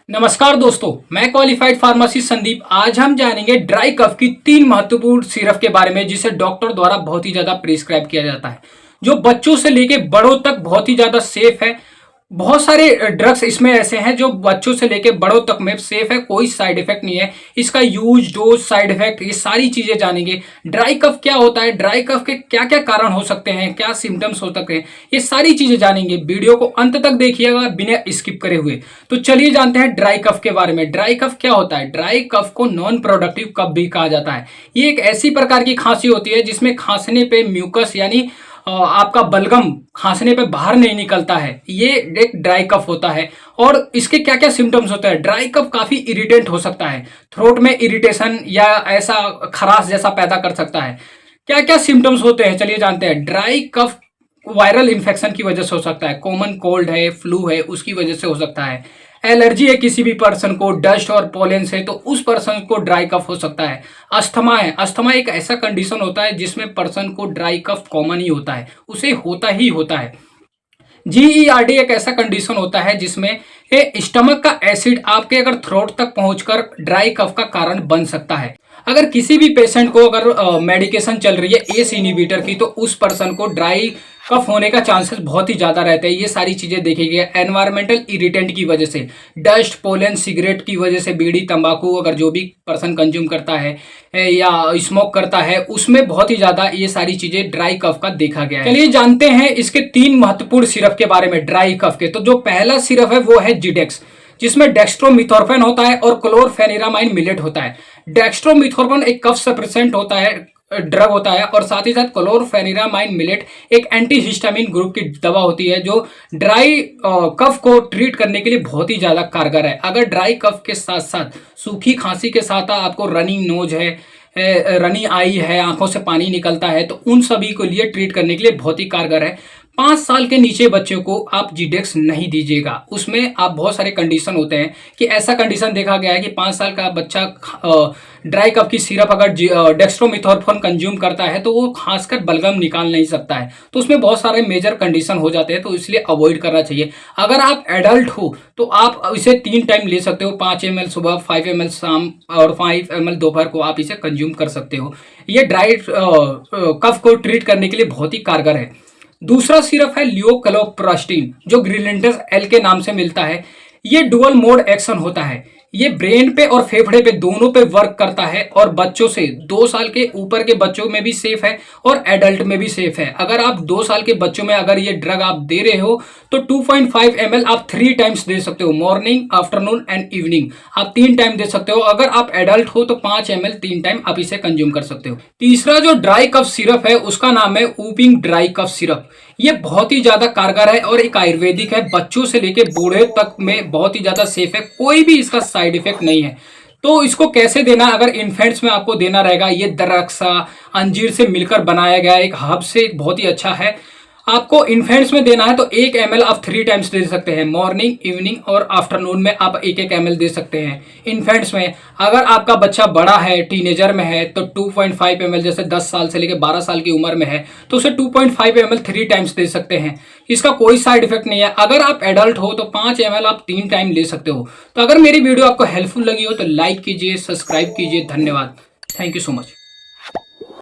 नमस्कार दोस्तों, मैं क्वालिफाइड फार्मासिस्ट संदीप। आज हम जानेंगे ड्राई कफ की 3 महत्वपूर्ण सिरप के बारे में जिसे डॉक्टर द्वारा बहुत ही ज्यादा प्रिस्क्राइब किया जाता है, जो बच्चों से लेके बड़ों तक बहुत ही ज्यादा सेफ है। बहुत सारे ड्रग्स इसमें ऐसे हैं जो बच्चों से लेके बड़ों तक में सेफ है, कोई साइड इफेक्ट नहीं है। इसका यूज, डोज, साइड इफेक्ट, ये सारी चीजें जानेंगे। ड्राई कफ क्या होता है, ड्राई कफ के क्या क्या कारण हो सकते हैं, क्या सिम्टम्स हो सकते हैं, ये सारी चीजें जानेंगे। वीडियो को अंत तक देखिएगा बिना स्किप करे हुए। तो चलिए जानते हैं ड्राई कफ के बारे में। ड्राई कफ क्या होता है? ड्राई कफ को नॉन प्रोडक्टिव कफ भी कहा जाता है। ये एक ऐसी प्रकार की खांसी होती है जिसमें खांसने पे म्यूकस यानी आपका बलगम खांसने पे बाहर नहीं निकलता है। ये एक ड्राई कफ होता है। और इसके क्या क्या सिम्टम्स होते हैं? ड्राई कफ काफी इरिटेंट हो सकता है, थ्रोट में इरिटेशन या ऐसा खराश जैसा पैदा कर सकता है। क्या क्या सिम्टम्स होते हैं चलिए जानते हैं। ड्राई कफ वायरल इन्फेक्शन की वजह से हो सकता है, कॉमन कोल्ड है, फ्लू है, उसकी वजह से हो सकता है। एलर्जी है किसी भी पर्सन को डस्ट और पोलन से, तो उस पर्सन को ड्राई कफ हो सकता है। अस्थमा है, अस्थमा एक ऐसा कंडीशन होता है जिसमें पर्सन को ड्राई कफ कॉमन ही होता है, उसे होता ही होता है। जीईआरडी एक ऐसा कंडीशन होता है जिसमें स्टमक का एसिड आपके अगर थ्रोट तक पहुंचकर ड्राई कफ का कारण बन सकता है। अगर किसी भी पेशेंट को अगर मेडिकेशन चल रही है एस इनहिबिटर की, तो उस पर्सन को ड्राई कफ होने का चांसेस बहुत ही ज्यादा रहते हैं। ये सारी चीजें देखी गई। एनवायरमेंटल इरिटेंट की वजह से, डस्ट, पोलन, सिगरेट की वजह से, बीड़ी, तंबाकू अगर जो भी पर्सन कंज्यूम करता है या स्मोक करता है, उसमें बहुत ही ज्यादा ये सारी चीजें ड्राई कफ का देखा गया है। चलिए जानते हैं इसके 3 महत्वपूर्ण सिरप के बारे में ड्राई कफ के। तो जो पहला सिरप है वो है जिडेक्स, जिसमें डेक्स्ट्रोमिथोर्फेन होता है और क्लोरफेनिरामाइन मिलेट होता है। डेक्स्ट्रोमिथोर्फेन एक कफ सप्रेसेंट होता है, ड्रग होता है, और साथ ही साथ क्लोरफेनिरामाइन मिलेट एक एंटीहिस्टामिन ग्रुप की दवा होती है जो ड्राई कफ को ट्रीट करने के लिए बहुत ही ज्यादा कारगर है। अगर ड्राई कफ के साथ साथ सूखी खांसी के साथ आपको रनिंग नोज है, रनी आई है, आंखों से पानी निकलता है, तो उन सभी को लिए ट्रीट करने के लिए बहुत ही कारगर है। 5 साल के नीचे बच्चों को आप जिडेक्स नहीं दीजिएगा। उसमें आप बहुत सारे कंडीशन होते हैं कि ऐसा कंडीशन देखा गया है कि 5 साल का बच्चा ड्राई कफ की सिरप अगर डेक्स्ट्रोमिथोर्फेन कंज्यूम करता है तो वो खासकर बलगम निकाल नहीं सकता है। तो उसमें बहुत सारे मेजर कंडीशन हो जाते हैं, तो इसलिए अवॉइड करना चाहिए। अगर आप एडल्ट हो तो आप इसे 3 टाइम ले सकते हो। 5 ml सुबह, 5 ml शाम और 5 ml दोपहर को आप इसे कंज्यूम कर सकते हो। ये ड्राई कफ को ट्रीट करने के लिए बहुत ही कारगर है। दूसरा सिरप है लियोकलोप्रास्टिन, जो ग्रिलिंटस एल के नाम से मिलता है। ये डुअल मोड एक्शन होता है। ये ब्रेन पे और फेफड़े पे दोनों पे वर्क करता है और बच्चों से 2 साल के ऊपर के बच्चों में भी सेफ है और एडल्ट में भी सेफ है। अगर आप 2 साल के बच्चों में अगर ये ड्रग आप दे रहे हो तो 2.5 ml आप 3 टाइम्स दे सकते हो, मॉर्निंग, आफ्टरनून एंड इवनिंग। आप 3 टाइम दे सकते हो। अगर आप एडल्ट हो तो 5 ml 3 टाइम आप इसे कंज्यूम कर सकते हो। तीसरा जो ड्राई कफ सिरप है उसका नाम है ऊपिंग ड्राई कफ सिरप। ये बहुत ही ज्यादा कारगर है और एक आयुर्वेदिक है। बच्चों से लेके बूढ़े तक में बहुत ही ज्यादा सेफ है, कोई भी इसका साइड इफेक्ट नहीं है। तो इसको कैसे देना? अगर इन्फेंट्स में आपको देना रहेगा, ये दरख्सा अंजीर से मिलकर बनाया गया एक हर्ब से बहुत ही अच्छा है। आपको इन्फेंट्स में देना है तो 1 ml आप 3 टाइम्स दे सकते हैं, मॉर्निंग, इवनिंग और आफ्टरनून में आप 1-1 ml दे सकते हैं इन्फेंट्स में। अगर आपका बच्चा बड़ा है, टीनेजर में है, तो 2.5 ml, जैसे 10 साल से लेकर 12 साल की उम्र में है तो उसे 2.5 ml 3 टाइम्स दे सकते हैं। इसका कोई साइड इफेक्ट नहीं है। अगर आप एडल्ट हो तो 5 ml आप 3 टाइम ले सकते हो। तो अगर मेरी वीडियो आपको हेल्पफुल लगी हो तो लाइक कीजिए, सब्सक्राइब कीजिए। धन्यवाद। Thank you so much.